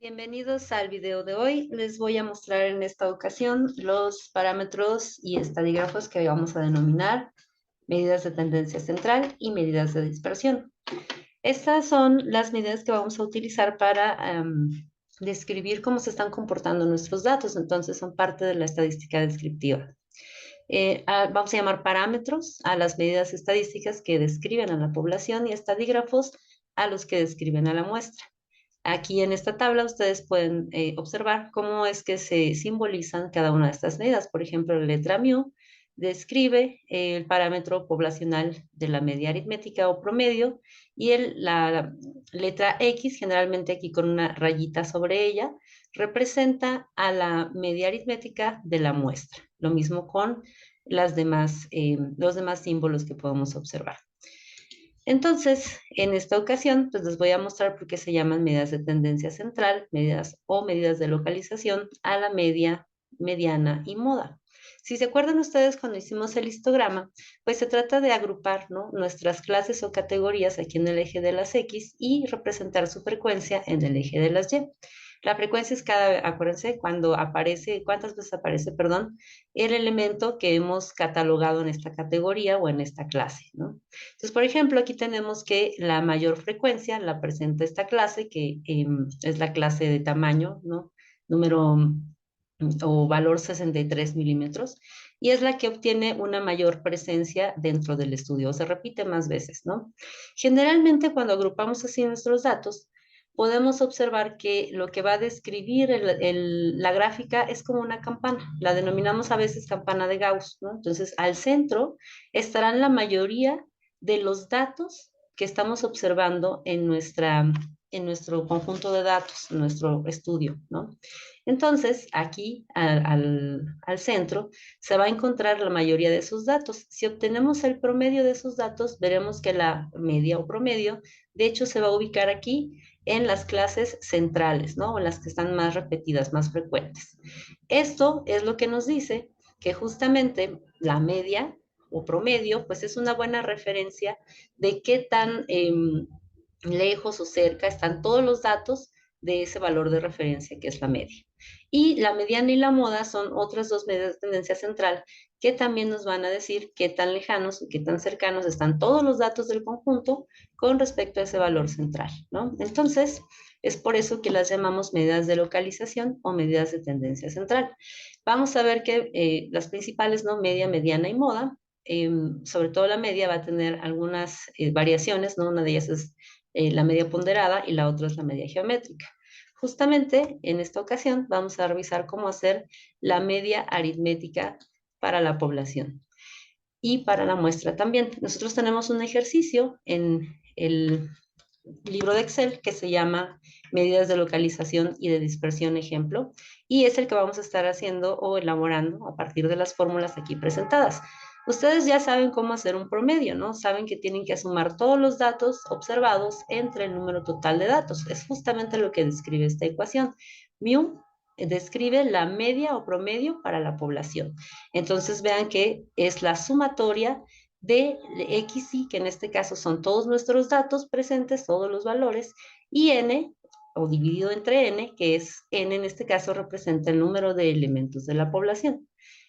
Bienvenidos al video de hoy. Les voy a mostrar en esta ocasión los parámetros y estadígrafos que vamos a denominar medidas de tendencia central y medidas de dispersión. Estas son las medidas que vamos a utilizar para describir cómo se están comportando nuestros datos. Entonces son parte de la estadística descriptiva. Vamos a llamar parámetros a las medidas estadísticas que describen a la población y estadígrafos a los que describen a la muestra. Aquí en esta tabla ustedes pueden observar cómo es que se simbolizan cada una de estas medidas. Por ejemplo, la letra mu describe el parámetro poblacional de la media aritmética o promedio y la letra X, generalmente aquí con una rayita sobre ella, representa a la media aritmética de la muestra. Lo mismo con los demás símbolos que podemos observar. Entonces, en esta ocasión, pues les voy a mostrar por qué se llaman medidas de tendencia central, medidas de localización a la media, mediana y moda. Si se acuerdan ustedes cuando hicimos el histograma, pues se trata de agrupar, ¿no?, nuestras clases o categorías aquí en el eje de las X y representar su frecuencia en el eje de las Y. La frecuencia es acuérdense, cuando aparece, cuántas veces aparece, perdón, el elemento que hemos catalogado en esta categoría o en esta clase, ¿no? Entonces, por ejemplo, aquí tenemos que la mayor frecuencia la presenta esta clase, que es la clase de tamaño, ¿no? Número o valor 63 milímetros, y es la que obtiene una mayor presencia dentro del estudio, o se repite más veces, ¿no? Generalmente, cuando agrupamos así nuestros datos, podemos observar que lo que va a describir la gráfica es como una campana, la denominamos a veces campana de Gauss, ¿no? Entonces, al centro estarán la mayoría de los datos que estamos observando en nuestro conjunto de datos, en nuestro estudio, ¿no? Entonces, aquí al centro se va a encontrar la mayoría de esos datos. Si obtenemos el promedio de esos datos, veremos que la media o promedio, de hecho, se va a ubicar aquí en las clases centrales, ¿no? O las que están más repetidas, más frecuentes. Esto es lo que nos dice que justamente la media o promedio, pues es una buena referencia de qué tan lejos o cerca están todos los datos de ese valor de referencia que es la media. Y la mediana y la moda son otras dos medidas de tendencia central que también nos van a decir qué tan lejanos y qué tan cercanos están todos los datos del conjunto con respecto a ese valor central, ¿no? Entonces, es por eso que las llamamos medidas de localización o medidas de tendencia central. Vamos a ver que las principales, ¿no? Media, mediana y moda, sobre todo la media va a tener algunas variaciones, ¿no? Una de ellas es la media ponderada y la otra es la media geométrica. Justamente en esta ocasión vamos a revisar cómo hacer la media aritmética para la población y para la muestra también. Nosotros tenemos un ejercicio en el libro de Excel que se llama medidas de localización y de dispersión ejemplo, y es el que vamos a estar haciendo o elaborando a partir de las fórmulas aquí presentadas. Ustedes ya saben cómo hacer un promedio, ¿no? Saben que tienen que sumar todos los datos observados entre el número total de datos. Es justamente lo que describe esta ecuación. Mu describe la media o promedio para la población. Entonces vean que es la sumatoria de XY, que en este caso son todos nuestros datos presentes, todos los valores, y N, o dividido entre N, que es N en este caso representa el número de elementos de la población.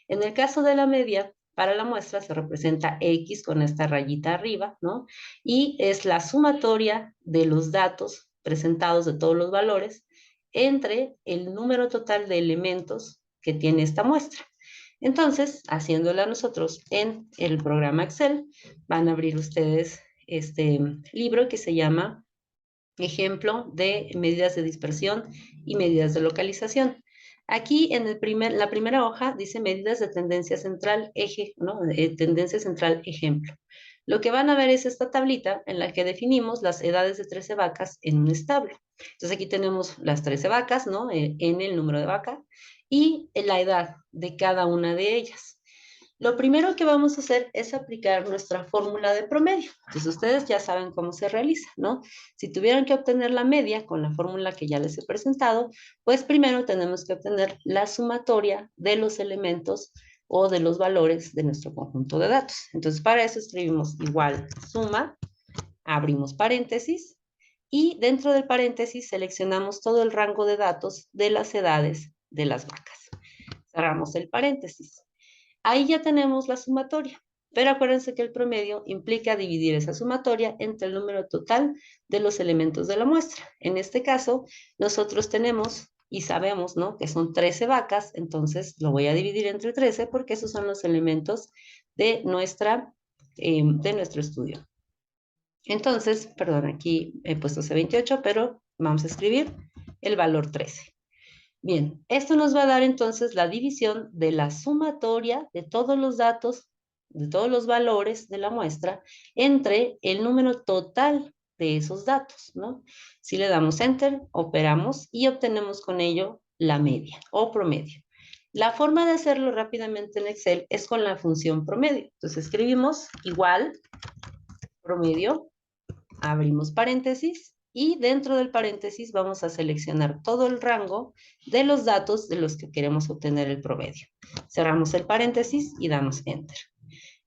En el caso de la media, para la muestra se representa X con esta rayita arriba, ¿no? Y es la sumatoria de los datos presentados de todos los valores entre el número total de elementos que tiene esta muestra. Entonces, haciéndola nosotros en el programa Excel, van a abrir ustedes este libro que se llama Ejemplo de medidas de dispersión y medidas de localización. Aquí en la primera hoja dice medidas de tendencia central eje, ¿no? Tendencia central ejemplo. Lo que van a ver es esta tablita en la que definimos las edades de 13 vacas en un establo. Entonces aquí tenemos las 13 vacas, ¿no? En el número de vaca y la edad de cada una de ellas. Lo primero que vamos a hacer es aplicar nuestra fórmula de promedio. Entonces ustedes ya saben cómo se realiza, ¿no? Si tuvieran que obtener la media con la fórmula que ya les he presentado, pues primero tenemos que obtener la sumatoria de los elementos o de los valores de nuestro conjunto de datos. Entonces para eso escribimos igual suma, abrimos paréntesis, y dentro del paréntesis seleccionamos todo el rango de datos de las edades de las vacas. Cerramos el paréntesis. Ahí ya tenemos la sumatoria, pero acuérdense que el promedio implica dividir esa sumatoria entre el número total de los elementos de la muestra. En este caso, nosotros tenemos y sabemos, ¿no?, que son 13 vacas, entonces lo voy a dividir entre 13 porque esos son los elementos de nuestro estudio. Entonces, perdón, aquí he puesto C28, pero vamos a escribir el valor 13. Bien, esto nos va a dar entonces la división de la sumatoria de todos los datos, de todos los valores de la muestra, entre el número total de esos datos, ¿no? Si le damos Enter, operamos y obtenemos con ello la media o promedio. La forma de hacerlo rápidamente en Excel es con la función promedio. Entonces escribimos igual promedio, abrimos paréntesis y dentro del paréntesis vamos a seleccionar todo el rango de los datos de los que queremos obtener el promedio. Cerramos el paréntesis y damos Enter.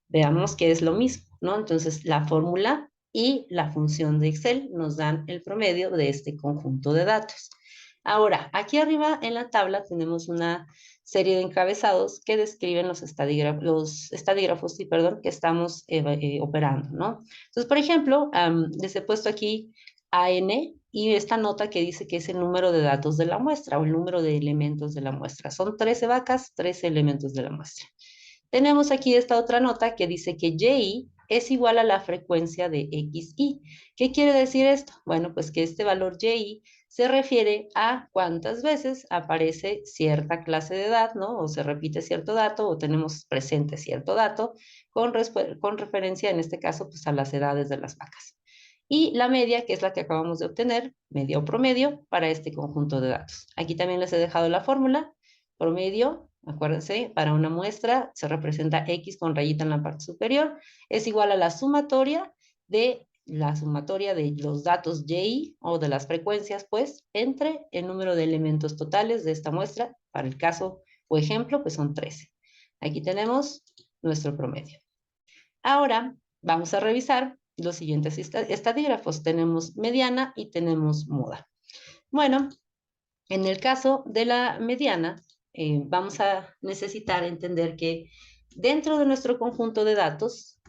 Veamos que es lo mismo, ¿no? Entonces la fórmula y la función de Excel nos dan el promedio de este conjunto de datos. Ahora, aquí arriba en la tabla tenemos una serie de encabezados que describen los estadígrafos que estamos operando, ¿no? Entonces, por ejemplo, les he puesto aquí AN y esta nota que dice que es el número de datos de la muestra o el número de elementos de la muestra. Son 13 vacas, 13 elementos de la muestra. Tenemos aquí esta otra nota que dice que YI es igual a la frecuencia de XI. ¿Qué quiere decir esto? Bueno, pues que este valor YI se refiere a cuántas veces aparece cierta clase de edad, ¿no? O se repite cierto dato o tenemos presente cierto dato con referencia, en este caso, pues a las edades de las vacas. Y la media, que es la que acabamos de obtener, media o promedio, para este conjunto de datos. Aquí también les he dejado la fórmula. Promedio, acuérdense, para una muestra se representa X con rayita en la parte superior, es igual a la sumatoria de los datos Y o de las frecuencias, pues, entre el número de elementos totales de esta muestra, para el caso o ejemplo, pues son 13. Aquí tenemos nuestro promedio. Ahora vamos a revisar los siguientes estadígrafos. Tenemos mediana y tenemos moda. Bueno, en el caso de la mediana, vamos a necesitar entender que dentro de nuestro conjunto de datos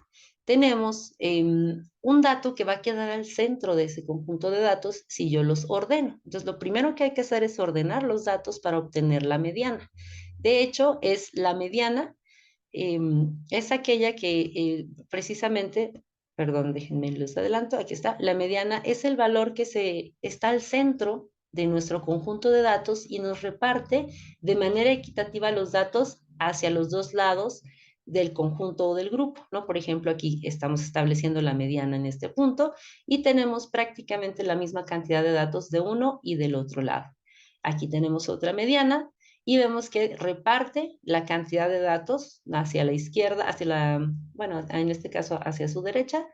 tenemos un dato que va a quedar al centro de ese conjunto de datos si yo los ordeno. Entonces, lo primero que hay que hacer es ordenar los datos para obtener la mediana. De hecho, es la mediana, es aquella que precisamente, perdón, déjenme los adelanto, aquí está, la mediana es el valor que está al centro de nuestro conjunto de datos y nos reparte de manera equitativa los datos hacia los dos lados del conjunto o del grupo, ¿no? Por ejemplo, aquí estamos estableciendo la mediana en este punto y tenemos prácticamente la misma cantidad de datos de uno y del otro lado. Aquí tenemos otra mediana y vemos que reparte la cantidad de datos hacia la izquierda, bueno, en este caso hacia su derecha,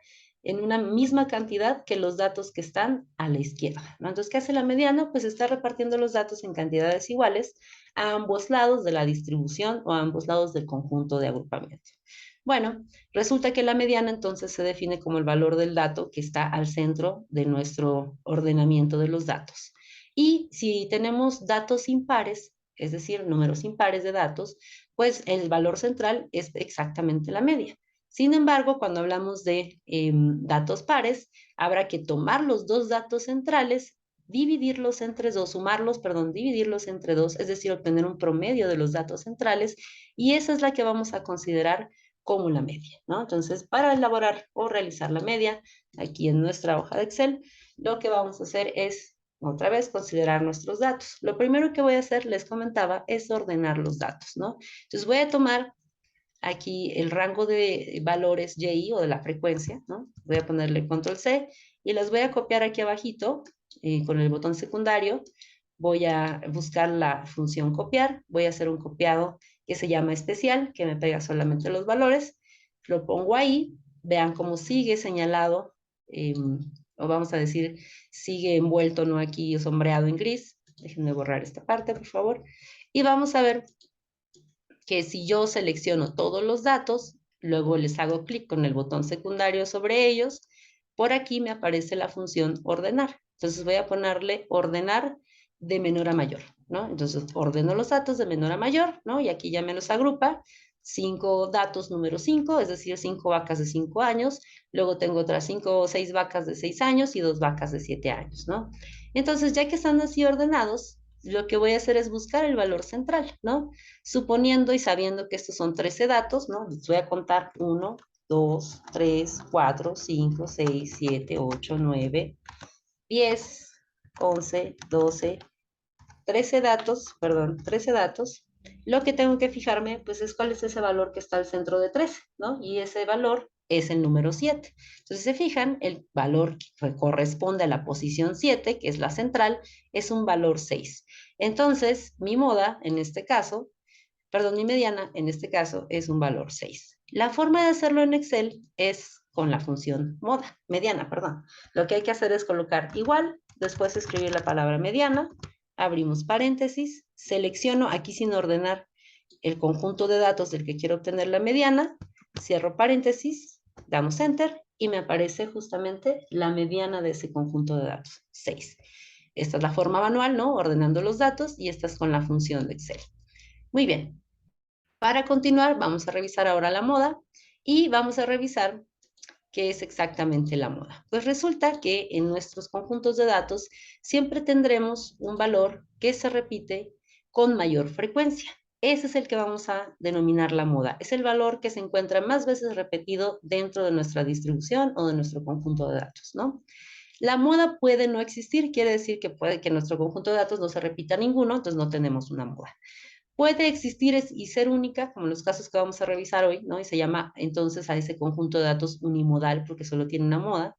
en una misma cantidad que los datos que están a la izquierda, ¿no? Entonces, ¿qué hace la mediana? Pues está repartiendo los datos en cantidades iguales a ambos lados de la distribución o a ambos lados del conjunto de agrupamiento. Bueno, resulta que la mediana entonces se define como el valor del dato que está al centro de nuestro ordenamiento de los datos. Y si tenemos datos impares, es decir, números impares de datos, pues el valor central es exactamente la media. Sin embargo, cuando hablamos de datos pares, habrá que tomar los dos datos centrales, dividirlos entre dos, dividirlos entre dos, es decir, obtener un promedio de los datos centrales, y esa es la que vamos a considerar como la media, ¿no? Entonces, para elaborar o realizar la media, aquí en nuestra hoja de Excel, lo que vamos a hacer es otra vez considerar nuestros datos. Lo primero que voy a hacer, les comentaba, es ordenar los datos, ¿no? Entonces voy a tomar aquí el rango de valores Y o de la frecuencia, ¿no? Voy a ponerle control C y las voy a copiar aquí abajito con el botón secundario. Voy a buscar la función copiar, voy a hacer un copiado que se llama especial, que me pega solamente los valores, lo pongo ahí, vean cómo sigue señalado, o vamos a decir, sigue envuelto, no aquí sombreado en gris. Déjenme borrar esta parte, por favor. Y vamos a ver que si yo selecciono todos los datos, luego les hago clic con el botón secundario sobre ellos, por aquí me aparece la función ordenar. Entonces voy a ponerle ordenar de menor a mayor, ¿no? Entonces ordeno los datos de menor a mayor, ¿no? Y aquí ya me los agrupa. 5 datos número 5, es decir, 5 vacas de 5 años. Luego tengo otras 5 o 6 vacas de 6 años y 2 vacas de 7 años, ¿no? Entonces, ya que están así ordenados, lo que voy a hacer es buscar el valor central, ¿no? Suponiendo y sabiendo que estos son 13 datos, ¿no? Les voy a contar 1, 2, 3, 4, 5, 6, 7, 8, 9, 10, 11, 12, 13 datos, perdón, 13 datos. Lo que tengo que fijarme, pues, es cuál es ese valor que está al centro de 13, ¿no? Y ese valor es el número 7. Entonces, se fijan, el valor que corresponde a la posición 7, que es la central, es un valor 6. Entonces, mi moda, en este caso, perdón, mi mediana, en este caso, es un valor 6. La forma de hacerlo en Excel es con la función moda, mediana, perdón. Lo que hay que hacer es colocar igual, después escribir la palabra mediana, abrimos paréntesis, selecciono aquí sin ordenar el conjunto de datos del que quiero obtener la mediana, cierro paréntesis, damos enter y me aparece justamente la mediana de ese conjunto de datos, 6. Esta es la forma manual, ¿no? Ordenando los datos y esta es con la función de Excel. Muy bien. Para continuar, vamos a revisar ahora la moda y vamos a revisar qué es exactamente la moda. Pues resulta que en nuestros conjuntos de datos siempre tendremos un valor que se repite con mayor frecuencia. Ese es el que vamos a denominar la moda. Es el valor que se encuentra más veces repetido dentro de nuestra distribución o de nuestro conjunto de datos, ¿no? La moda puede no existir, quiere decir que puede que en nuestro conjunto de datos no se repita ninguno, entonces no tenemos una moda. Puede existir y ser única, como en los casos que vamos a revisar hoy, ¿no? Y se llama entonces a ese conjunto de datos unimodal porque solo tiene una moda,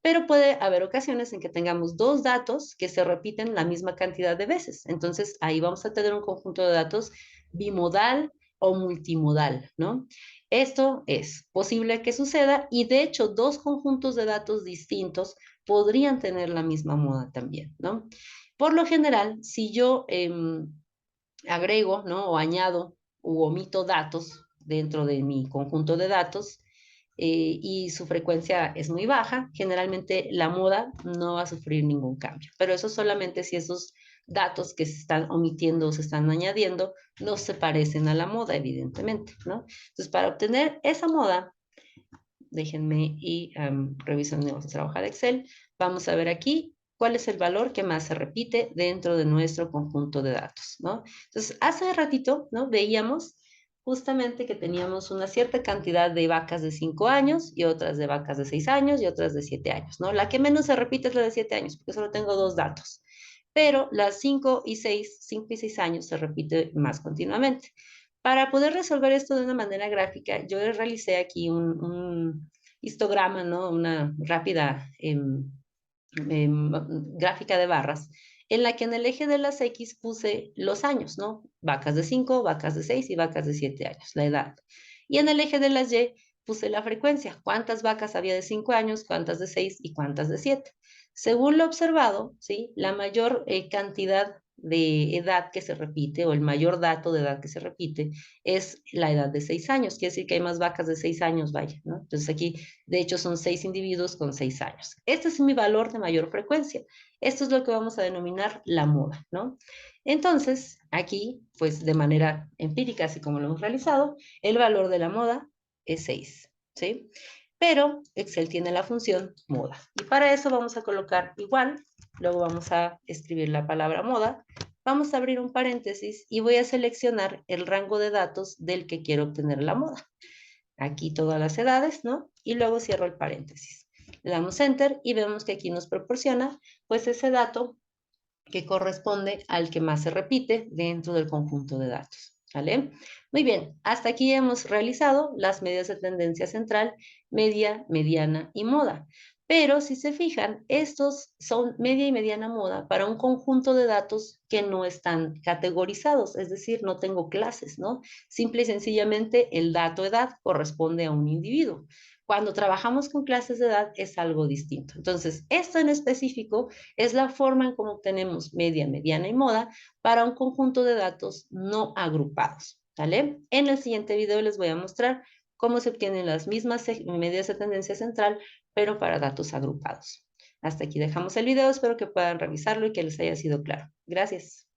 pero puede haber ocasiones en que tengamos dos datos que se repiten la misma cantidad de veces. Entonces ahí vamos a tener un conjunto de datos bimodal o multimodal, ¿no? Esto es posible que suceda y de hecho dos conjuntos de datos distintos podrían tener la misma moda también, ¿no? Por lo general, si yo agrego, ¿no? O añado u omito datos dentro de mi conjunto de datos y su frecuencia es muy baja, generalmente la moda no va a sufrir ningún cambio. Pero eso solamente si esos datos que se están omitiendo o se están añadiendo no se parecen a la moda, evidentemente, ¿no? Entonces, para obtener esa moda, déjenme y reviso nuestra hoja de Excel. Vamos a ver aquí cuál es el valor que más se repite dentro de nuestro conjunto de datos, ¿no? Entonces, hace ratito, ¿no? Veíamos justamente que teníamos una cierta cantidad de vacas de 5 años y otras de vacas de 6 años y otras de 7 años, ¿no? La que menos se repite es la de 7 años, porque solo tengo dos datos. Pero las 5 y 6 años se repite más continuamente. Para poder resolver esto de una manera gráfica, yo realicé aquí un histograma, ¿no? Una rápida gráfica de barras, en la que en el eje de las X puse los años, ¿no? Vacas de 5, vacas de 6 y vacas de 7 años, la edad. Y en el eje de las Y puse la frecuencia, cuántas vacas había de 5 años, cuántas de 6 y cuántas de 7. Según lo observado, ¿sí? La mayor cantidad de edad que se repite o el mayor dato de edad que se repite es la edad de 6 años. Quiere decir que hay más vacas de 6 años, vaya, ¿no? Entonces aquí, de hecho, son 6 individuos con 6 años. Este es mi valor de mayor frecuencia. Esto es lo que vamos a denominar la moda, ¿no? Entonces, aquí, pues de manera empírica, así como lo hemos realizado, el valor de la moda es 6, ¿sí? Pero Excel tiene la función moda. Y para eso vamos a colocar igual, luego vamos a escribir la palabra moda, vamos a abrir un paréntesis y voy a seleccionar el rango de datos del que quiero obtener la moda. Aquí todas las edades, ¿no? Y luego cierro el paréntesis. Le damos enter y vemos que aquí nos proporciona pues ese dato que corresponde al que más se repite dentro del conjunto de datos. ¿Vale? Muy bien, hasta aquí hemos realizado las medidas de tendencia central, media, mediana y moda. Pero si se fijan, estos son media y mediana moda para un conjunto de datos que no están categorizados, es decir, no tengo clases, ¿no? Simple y sencillamente el dato edad corresponde a un individuo. Cuando trabajamos con clases de edad es algo distinto. Entonces, esto en específico es la forma en cómo obtenemos media, mediana y moda para un conjunto de datos no agrupados. ¿Vale? En el siguiente video les voy a mostrar cómo se obtienen las mismas medidas de tendencia central, pero para datos agrupados. Hasta aquí dejamos el video, espero que puedan revisarlo y que les haya sido claro. Gracias.